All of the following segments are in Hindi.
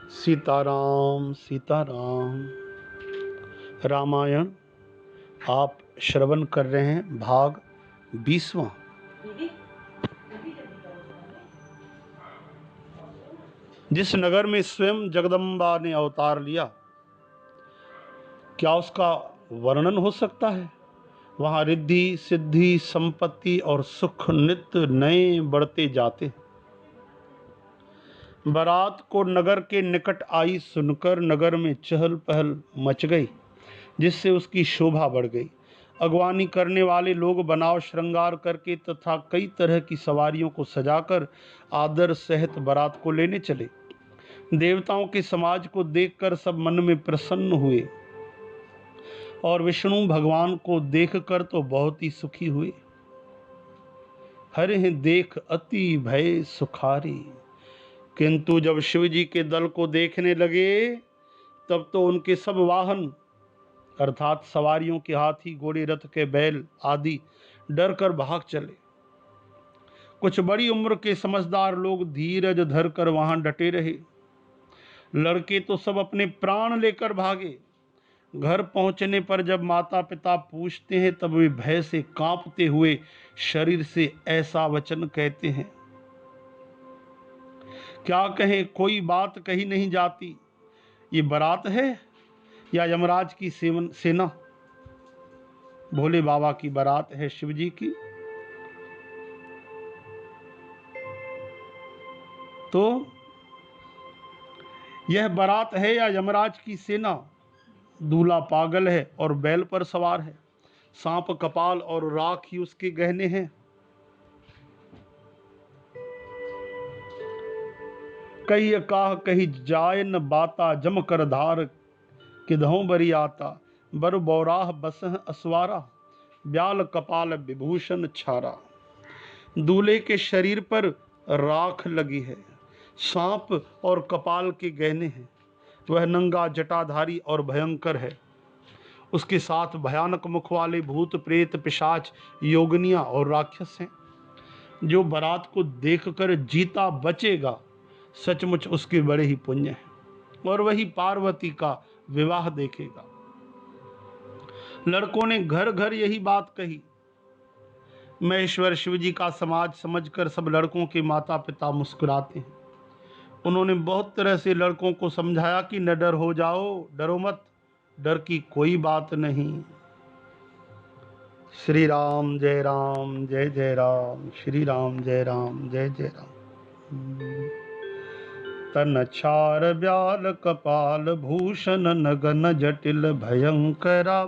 सीताराम सीताराम। रामायण आप श्रवण कर रहे हैं भाग 20वां। जिस नगर में स्वयं जगदम्बा ने अवतार लिया, क्या उसका वर्णन हो सकता है। वहां रिद्धि सिद्धि संपत्ति और सुख नित्य नए बढ़ते जाते। बारात को नगर के निकट आई सुनकर नगर में चहल पहल मच गई, जिससे उसकी शोभा बढ़ गई। अगवानी करने वाले लोग बनाव श्रृंगार करके तथा कई तरह की सवारियों को सजाकर आदर सहित बारात को लेने चले। देवताओं के समाज को देखकर सब मन में प्रसन्न हुए और विष्णु भगवान को देखकर तो बहुत ही सुखी हुए। हरे देख अति भय सुखारी। किंतु जब शिव जी के दल को देखने लगे, तब तो उनके सब वाहन अर्थात सवारियों के हाथी घोड़े रथ के बैल आदि डर कर भाग चले। कुछ बड़ी उम्र के समझदार लोग धीरज धर कर वहां डटे रहे। लड़के तो सब अपने प्राण लेकर भागे। घर पहुंचने पर जब माता पिता पूछते हैं, तब वे भय से कांपते हुए शरीर से ऐसा वचन कहते हैं। क्या कहें, कोई बात कही नहीं जाती। ये बारात है या यमराज की सेना। भोले बाबा की बारात है शिव जी की, तो यह बारात है या यमराज की सेना। दूल्हा पागल है और बैल पर सवार है। सांप कपाल और राख ही उसके गहने हैं। कही काह कही जाय न बाता, जम कर धार किधों बरी आता। बर बौराह बसह असवारा, ब्याल कपाल विभूषण छारा। दूल्हे के शरीर पर राख लगी है, सांप और कपाल के गहने हैं। वह नंगा जटाधारी और भयंकर है। उसके साथ भयानक मुख वाले भूत प्रेत पिशाच योगनियां और राक्षस हैं। जो बारात को देखकर जीता बचेगा, सचमुच उसके बड़े ही पुण्य हैं और वही पार्वती का विवाह देखेगा। लड़कों ने घर घर यही बात कही। महेश्वर शिव जी का समाज समझकर सब लड़कों के माता पिता मुस्कुराते हैं। उन्होंने बहुत तरह से लड़कों को समझाया कि न डर हो जाओ, डरो मत, डर की कोई बात नहीं। श्री राम जय जय राम, श्री राम जय जय राम। तन छार ब्याल कपाल भूषण नगन जटिल भयंकरा।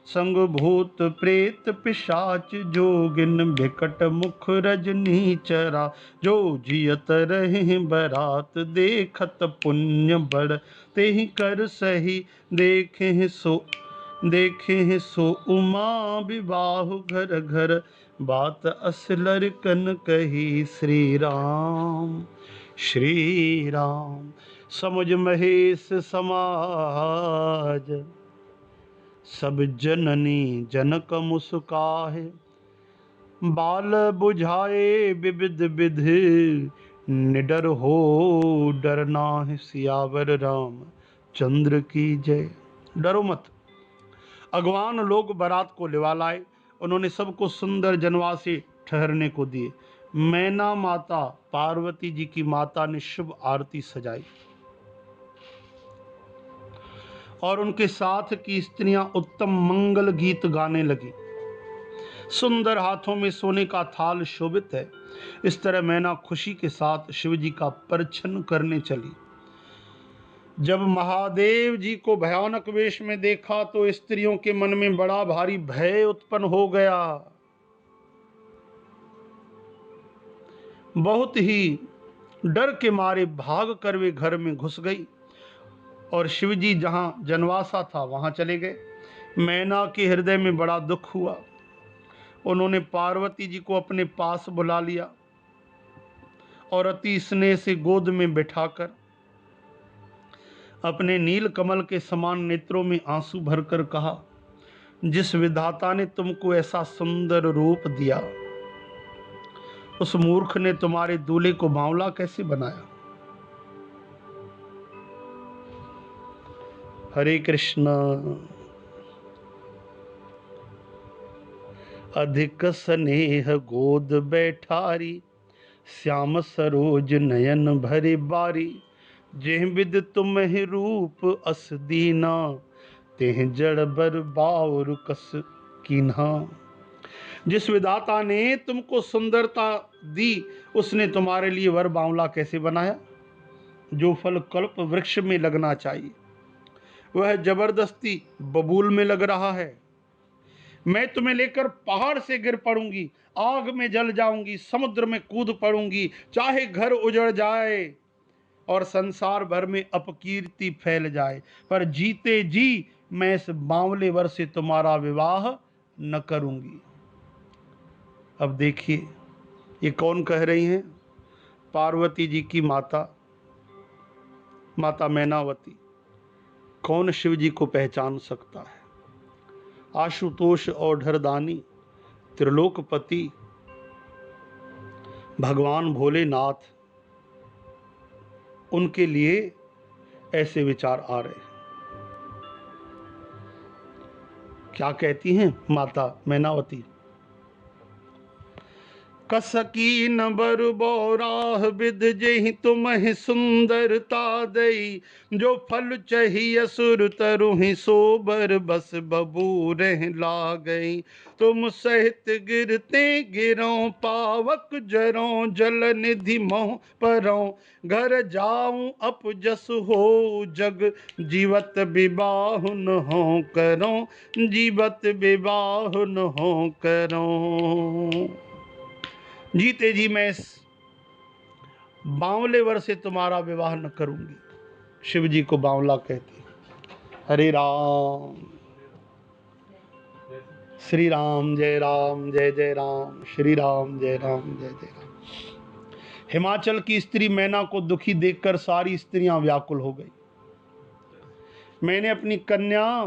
संग भूत प्रेत पिशाच जोगिन बिकट मुख रजनी चरा। जो जियत रहे बरात देखत पुण्य बढ़, तेहि कर सही देखे सो उमा विवाह घर घर। बात असलर कन कही श्री राम श्री राम। समुझ महेश समाज सब जननी जनक मुस्काहे। बाल बुझाए विविध विधि, निडर हो डरना है। सियावर राम चंद्र की जय। डरो मत। अगवान लोग बारात को लिवा लाए। उन्होंने सबको सुंदर जनवासे ठहरने को दिए। मैना माता पार्वती जी की माता ने शुभ आरती सजाई और उनके साथ की स्त्रियां उत्तम मंगल गीत गाने लगी। सुंदर हाथों में सोने का थाल शोभित है। इस तरह मैना खुशी के साथ शिव जी का परिछन करने चली। जब महादेव जी को भयानक वेश में देखा तो स्त्रियों के मन में बड़ा भारी भय उत्पन्न हो गया। बहुत ही डर के मारे भाग कर वे घर में घुस गई और शिव जी जहां जनवासा था वहां चले गए। मैना के हृदय में बड़ा दुख हुआ। उन्होंने पार्वती जी को अपने पास बुला लिया और अति स्नेह से गोद में बिठाकर अपने नील कमल के समान नेत्रों में आंसू भरकर कहा, जिस विधाता ने तुमको ऐसा सुंदर रूप दिया, उस मूर्ख ने तुम्हारे दूल्हे को बावला कैसे बनाया। हरे कृष्ण। अधिक स्नेह गोद बैठारी, श्याम सरोज नयन भरी बारी। जेह विद तुम्हि रूप अस दीना, तेह जड़ बर बाउर कस कीन्हा। जिस विधाता ने तुमको सुंदरता दी, उसने तुम्हारे लिए वर बावला कैसे बनाया? जो फल कल्प वृक्ष में लगना चाहिए वह जबरदस्ती बबूल में लग रहा है। मैं तुम्हें लेकर पहाड़ से गिर पड़ूंगी, आग में जल जाऊंगी, समुद्र में कूद पड़ूंगी, चाहे घर उजड़ जाए और संसार भर में अपकीर्ति फैल जाए, पर जीते जी मैं इस बावले वर से तुम्हारा विवाह न करूंगी। अब देखिए ये कौन कह रही हैं? पार्वती जी की माता, माता मैनावती। कौन शिव जी को पहचान सकता है? आशुतोष और ढरदानी, त्रिलोकपति भगवान भोलेनाथ, उनके लिए ऐसे विचार आ रहे हैं। क्या कहती हैं माता मैनावती? कसकी न बर बोराह विद जेहि तुम्हि सुंदरता दई। जो फल चाहिए सुर तरुहि सोबर बस बबूरह ला गई। तुम सहित गिरते गिरों पावक जरों जल निधि मोह परों। घर जाऊं अपजस हो जग जीवत विवाह न हो करों। जीवत विवाह न हो करों। जीते जी मैं इस बावले वर से तुम्हारा विवाह न करूंगी। शिव जी को बावला कहते। हरे राम, श्री राम जय राम, जय जय राम, श्री राम जय राम, जय जय राम। हिमाचल की स्त्री मैना को दुखी देखकर सारी स्त्रियां व्याकुल हो गई। मैंने अपनी कन्या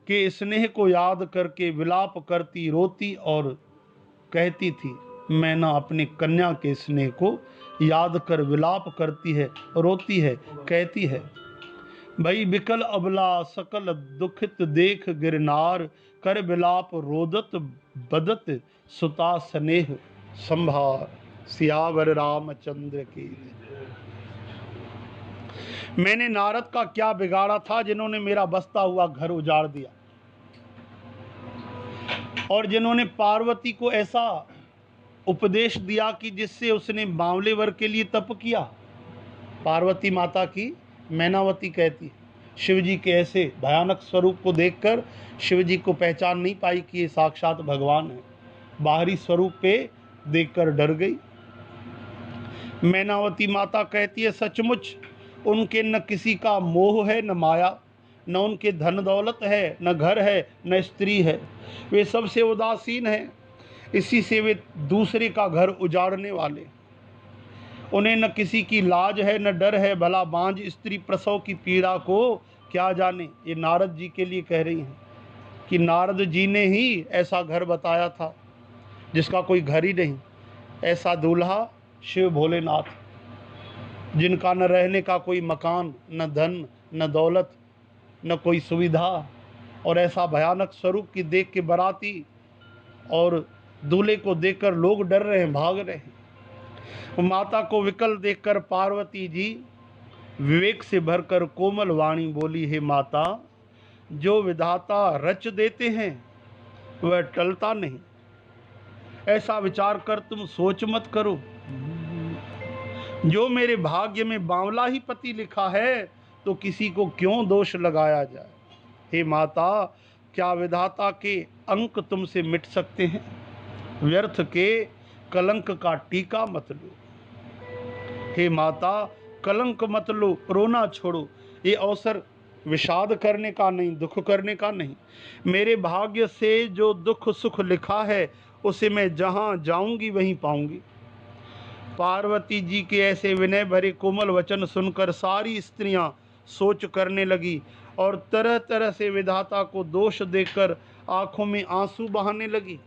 के स्नेह को याद करके विलाप करती, रोती और कहती थी। मैना अपनी कन्या के स्नेह को याद कर विलाप करती है, रोती है, कहती है। भई बिकल अबला सकल दुखित देख गिरनार। कर विलाप रोदत बदत सुता स्नेह संभार। सियावर रामचंद्र की। मैंने नारद का क्या बिगाड़ा था जिन्होंने मेरा बसता हुआ घर उजाड़ दिया, और जिन्होंने पार्वती को ऐसा उपदेश दिया कि जिससे उसने बावले वर के लिए तप किया। पार्वती माता की मैनावती कहती, शिव जी के ऐसे भयानक स्वरूप को देखकर शिव जी को पहचान नहीं पाई कि ये साक्षात भगवान है। बाहरी स्वरूप पे देखकर डर गई। मैनावती माता कहती है, सचमुच उनके न किसी का मोह है न माया, न उनके धन दौलत है, न घर है, न स्त्री है। वे सबसे उदासीन हैं, इसी से वे दूसरे का घर उजाड़ने वाले। उन्हें न किसी की लाज है न डर है, भला बांझ स्त्री प्रसव की पीड़ा को क्या जाने। ये नारद जी के लिए कह रही हैं कि नारद जी ने ही ऐसा घर बताया था जिसका कोई घर ही नहीं। ऐसा दूल्हा शिव भोलेनाथ, जिनका न रहने का कोई मकान, न धन, न दौलत, न कोई सुविधा, और ऐसा भयानक स्वरूप की देख के बाराती और दूल्हे को देखकर लोग डर रहे हैं, भाग रहे हैं। माता को विकल देखकर पार्वती जी विवेक से भरकर कोमल वाणी बोली, हे माता, जो विधाता रच देते हैं वह टलता नहीं। ऐसा विचार कर तुम सोच मत करो। जो मेरे भाग्य में बावला ही पति लिखा है तो किसी को क्यों दोष लगाया जाए। हे माता, क्या विधाता के अंक तुमसे मिट सकते हैं? व्यर्थ के कलंक का टीका मत लो। हे माता, कलंक मत लो, रोना छोड़ो। ये अवसर विषाद करने का नहीं, दुख करने का नहीं। मेरे भाग्य से जो दुख सुख लिखा है उसे मैं जहाँ जाऊंगी वहीं पाऊंगी। पार्वती जी के ऐसे विनय भरे कोमल वचन सुनकर सारी स्त्रियां सोच करने लगी और तरह तरह से विधाता को दोष देकर आंखों में आंसू बहाने लगी।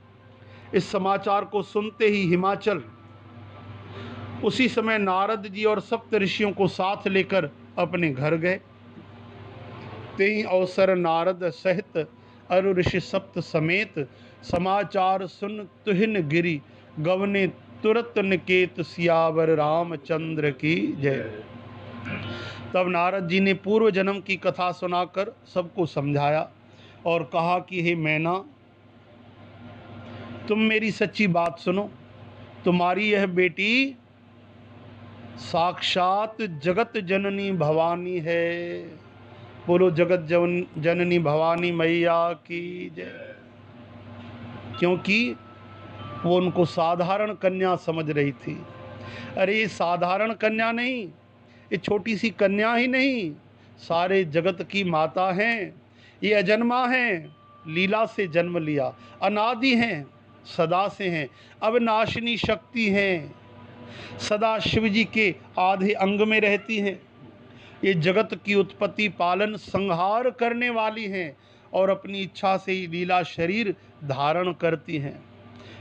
इस समाचार को सुनते ही हिमाचल उसी समय नारद जी और सप्त ऋषियों को साथ लेकर अपने घर गए। तेहि अवसर नारद सहित अरु ऋषि सप्त समेत, समाचार सुन तुहिन गिरि गवने तुरत निकेत, सियावर रामचंद्र की जय। तब नारद जी ने पूर्व जन्म की कथा सुनाकर सबको समझाया और कहा कि हे मैना, तुम मेरी सच्ची बात सुनो। तुम्हारी यह बेटी साक्षात जगत जननी भवानी है। बोलो जगत जननी भवानी मैया की जय। क्योंकि वो उनको साधारण कन्या समझ रही थी। अरे ये साधारण कन्या नहीं, ये छोटी सी कन्या ही नहीं, सारे जगत की माता हैं। ये अजन्मा हैं, लीला से जन्म लिया, अनादि हैं, सदा से हैं, अविनाशिनी शक्ति हैं, सदा शिव जी के आधे अंग में रहती हैं। ये जगत की उत्पत्ति पालन संहार करने वाली हैं और अपनी इच्छा से ही लीला शरीर धारण करती हैं।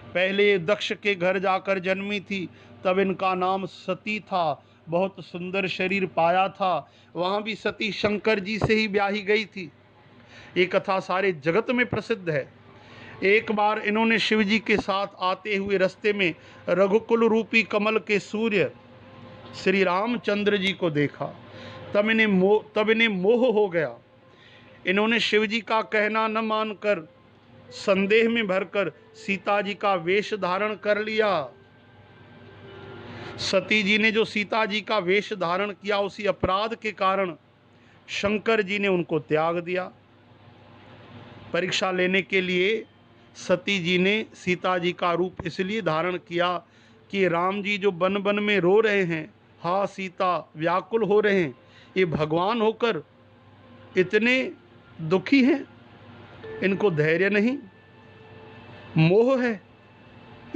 पहले दक्ष के घर जाकर जन्मी थी, तब इनका नाम सती था। बहुत सुंदर शरीर पाया था, वहाँ भी सती शंकर जी से ही ब्याही गई थी। ये कथा सारे जगत में प्रसिद्ध है। एक बार इन्होंने शिव जी के साथ आते हुए रास्ते में रघुकुल रूपी कमल के सूर्य श्री रामचंद्र जी को देखा। तब इन्हें मोह हो गया। इन्होंने शिव जी का कहना न मानकर संदेह में भरकर सीता जी का वेश धारण कर लिया। सती जी ने जो सीता जी का वेश धारण किया, उसी अपराध के कारण शंकर जी ने उनको त्याग दिया। परीक्षा लेने के लिए सती जी ने सीता जी का रूप इसलिए धारण किया कि राम जी जो बन बन में रो रहे हैं, हा सीता व्याकुल हो रहे हैं, ये भगवान होकर इतने दुखी हैं, इनको धैर्य नहीं, मोह है,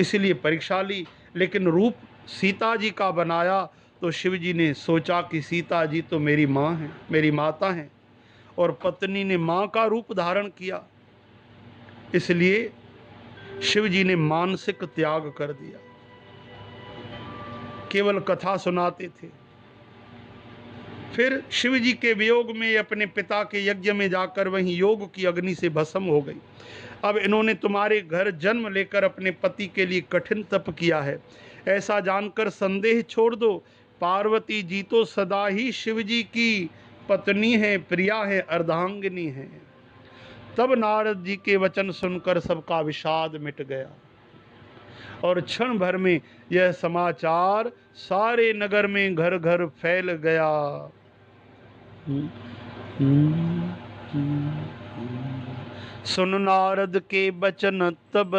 इसलिए परीक्षा ली। लेकिन रूप सीता जी का बनाया तो शिव जी ने सोचा कि सीता जी तो मेरी माँ हैं, मेरी माता हैं, और पत्नी ने माँ का रूप धारण किया, इसलिए शिव जी ने मानसिक त्याग कर दिया। केवल कथा सुनाते थे। फिर शिव जी के वियोग में अपने पिता के यज्ञ में जाकर वहीं योग की अग्नि से भस्म हो गई। अब इन्होंने तुम्हारे घर जन्म लेकर अपने पति के लिए कठिन तप किया है, ऐसा जानकर संदेह छोड़ दो। पार्वती जी तो सदा ही शिव जी की पत्नी है, प्रिया है, अर्धांगिनी है। तब नारद जी के वचन सुनकर सबका विषाद मिट गया और क्षण भर में यह समाचार सारे नगर में घर घर फैल गया। सुन नारद के वचन तब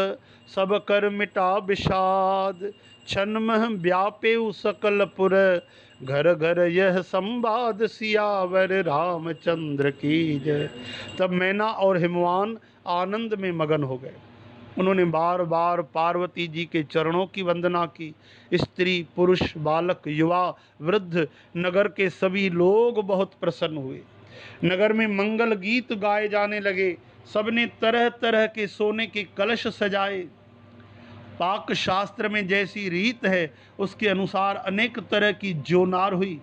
सब कर मिटा विषाद, क्षण मह व्यापे सकल पुर, घर घर यह संवाद, सियावर रामचंद्र की जय। तब मैना और हिमवान आनंद में मगन हो गए। उन्होंने बार बार पार्वती जी के चरणों की वंदना की। स्त्री, पुरुष, बालक, युवा, वृद्ध, नगर के सभी लोग बहुत प्रसन्न हुए। नगर में मंगल गीत गाए जाने लगे। सबने तरह तरह के सोने के कलश सजाए। पाक शास्त्र में जैसी रीत है उसके अनुसार अनेक तरह की जोनार हुई,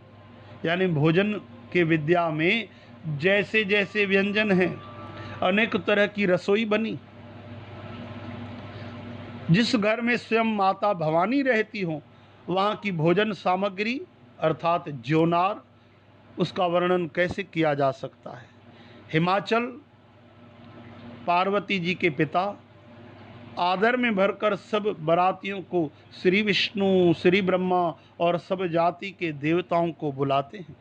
यानी भोजन के विद्या में जैसे जैसे व्यंजन हैं, अनेक तरह की रसोई बनी। जिस घर में स्वयं माता भवानी रहती हो, वहाँ की भोजन सामग्री अर्थात जोनार, उसका वर्णन कैसे किया जा सकता है। हिमाचल पार्वती जी के पिता आदर में भरकर सब बारातियों को श्री विष्णु, श्री ब्रह्मा और सब जाति के देवताओं को बुलाते हैं।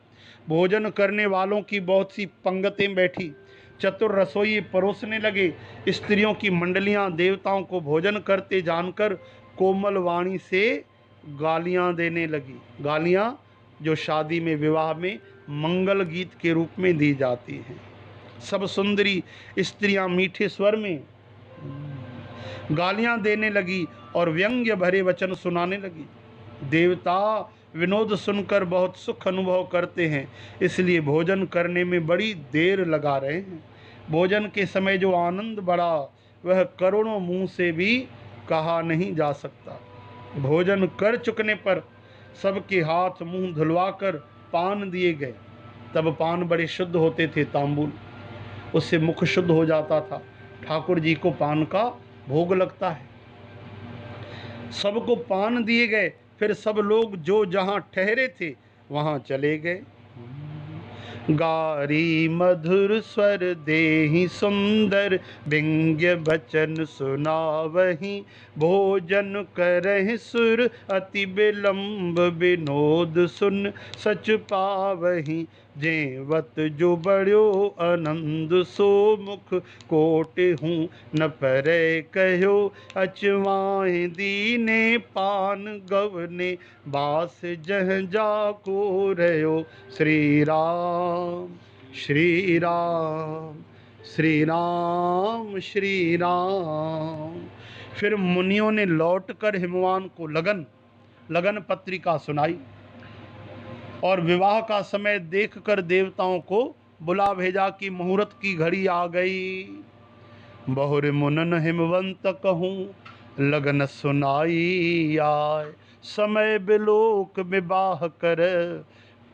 भोजन करने वालों की बहुत सी पंगतें बैठी। चतुर रसोई परोसने लगे। स्त्रियों की मंडलियां देवताओं को भोजन करते जानकर कोमल वाणी से गालियां देने लगी। गालियां जो शादी में, विवाह में मंगल गीत के रूप में दी जाती हैं। सब सुंदरी स्त्रियां मीठे स्वर में गालियां देने लगी और व्यंग्य भरे वचन सुनाने लगी। देवता विनोद सुनकर बहुत सुख अनुभव करते हैं, इसलिए भोजन करने में बड़ी देर लगा रहे हैं। भोजन के समय जो आनंद बढ़ा वह करोड़ों मुंह से भी कहा नहीं जा सकता। भोजन कर चुकने पर सबके हाथ मुंह धुलवाकर पान दिए गए। तब पान बड़े शुद्ध होते थे, तांबुल, उससे मुख शुद्ध हो जाता था। ठाकुर जी को पान का भोग लगता है। सबको पान दिए गए, फिर सब लोग जो जहां ठहरे थे वहां चले गए। गारी मधुर स्वर देहि सुंदर, व्यंग्य बचन सुनावहि, भोजन करहि सुर अति विलंब, विनोद सुन सच पावहि, जेवत जो बड़ो आनंद, सो मुख कोटि हूँ न परै कहो, अचवाएं दीने पान गवने, बास जह जाको रहो। श्री राम श्री राम श्री राम श्री राम। फिर मुनियों ने लौटकर हिमवान को लगन पत्रिका सुनाई और विवाह का समय देखकर देवताओं को बुला भेजा कि मुहूर्त की घड़ी आ गई। बहुर मुनन हिमवंत कहूँ, लगन सुनाई आय, समय बिलोक विवाह कर,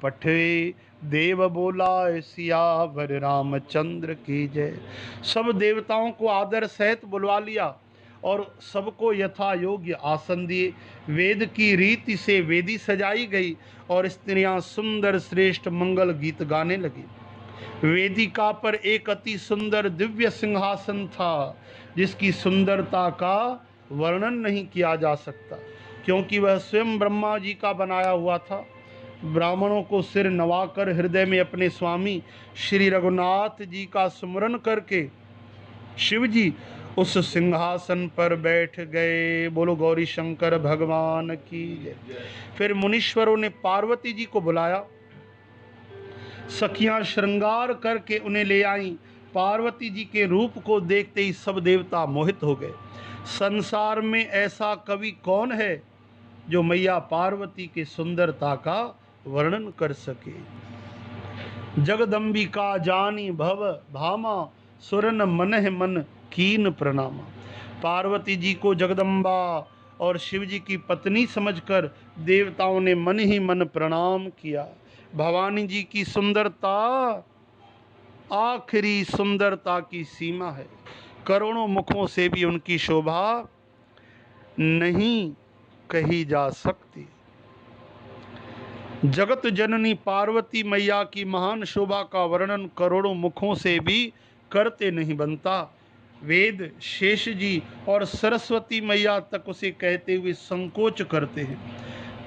पठे देव बोलाए, सियावर रामचंद्र की जय। सब देवताओं को आदर सहित बुलवा लिया और सबको यथा योग्य आसन दिए। वेद की रीति से वेदी सजाई गई और स्त्रियां सुंदर श्रेष्ठ मंगल गीत गाने लगी। वेदिका पर एक अति सुंदर दिव्य सिंहासन था, जिसकी सुंदरता का वर्णन नहीं किया जा सकता, क्योंकि वह स्वयं ब्रह्मा जी का बनाया हुआ था। ब्राह्मणों को सिर नवाकर हृदय में अपने स्वामी श्री रघुनाथ जी का स्मरण करके शिव जी उस सिंहासन पर बैठ गए। बोलो गौरी शंकर भगवान की जय। फिर मुनीश्वरों ने पार्वती जी को बुलाया, सखियां श्रृंगार करके उन्हें ले आईं। पार्वती जी के रूप को देखते ही सब देवता मोहित हो गए। संसार में ऐसा कवि कौन है जो मैया पार्वती की सुंदरता का वर्णन कर सके। जगदम्बिका जानी भव भामा, सुरन मनहि मन कीन प्रणामा। पार्वती जी को जगदम्बा और शिव जी की पत्नी समझकर देवताओं ने मन ही मन प्रणाम किया। भवानी जी की सुंदरता आखिरी सुंदरता की सीमा है, करोड़ों मुखों से भी उनकी शोभा नहीं कही जा सकती। जगत जननी पार्वती मैया की महान शोभा का वर्णन करोड़ों मुखों से भी करते नहीं बनता। वेद, शेष जी और सरस्वती मैया तक उसे कहते हुए संकोच करते हैं,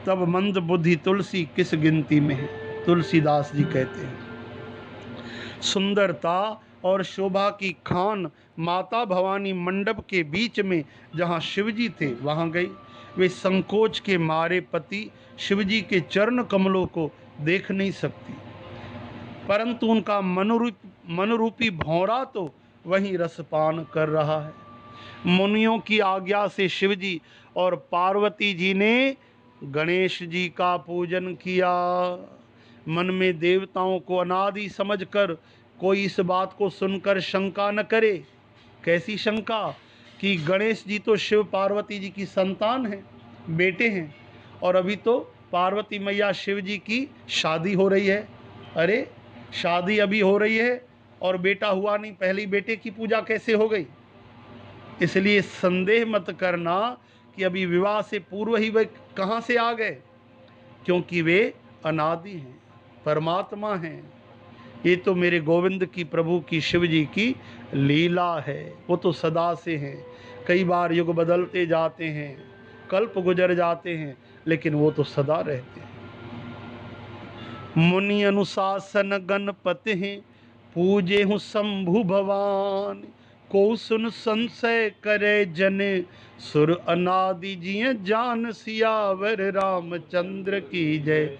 तब मंद बुद्धि तुलसी किस गिनती में है। तुलसीदास जी कहते हैं, सुंदरता और शोभा की खान माता भवानी मंडप के बीच में जहाँ शिवजी थे वहाँ गई। वे संकोच के मारे पति शिवजी के चरण कमलों को देख नहीं सकती, परंतु उनका मनरूपी भौरा तो वहीं रसपान कर रहा है। मुनियों की आज्ञा से शिवजी और पार्वती जी ने गणेश जी का पूजन किया। मन में देवताओं को अनादि समझकर कोई इस बात को सुनकर शंका न करे। कैसी शंका कि गणेश जी तो शिव पार्वती जी की संतान हैं, बेटे हैं, और अभी तो पार्वती मैया शिव जी की शादी हो रही है। अरे शादी अभी हो रही है और बेटा हुआ नहीं, पहली बेटे की पूजा कैसे हो गई। इसलिए संदेह मत करना कि अभी विवाह से पूर्व ही वे कहाँ से आ गए, क्योंकि वे अनादि हैं, परमात्मा हैं। ये तो मेरे गोविंद की, प्रभु की, शिव जी की लीला है। वो तो सदा से हैं। कई बार युग बदलते जाते हैं, कल्प गुजर जाते हैं, लेकिन वो तो सदा रहते हैं। मुनि अनुशासन गणपति हैं, पूजे हूँ शंभु भवान, को सुन संशय करे जने, सुर अनादि जिय जान, सियावर रामचंद्र की जय।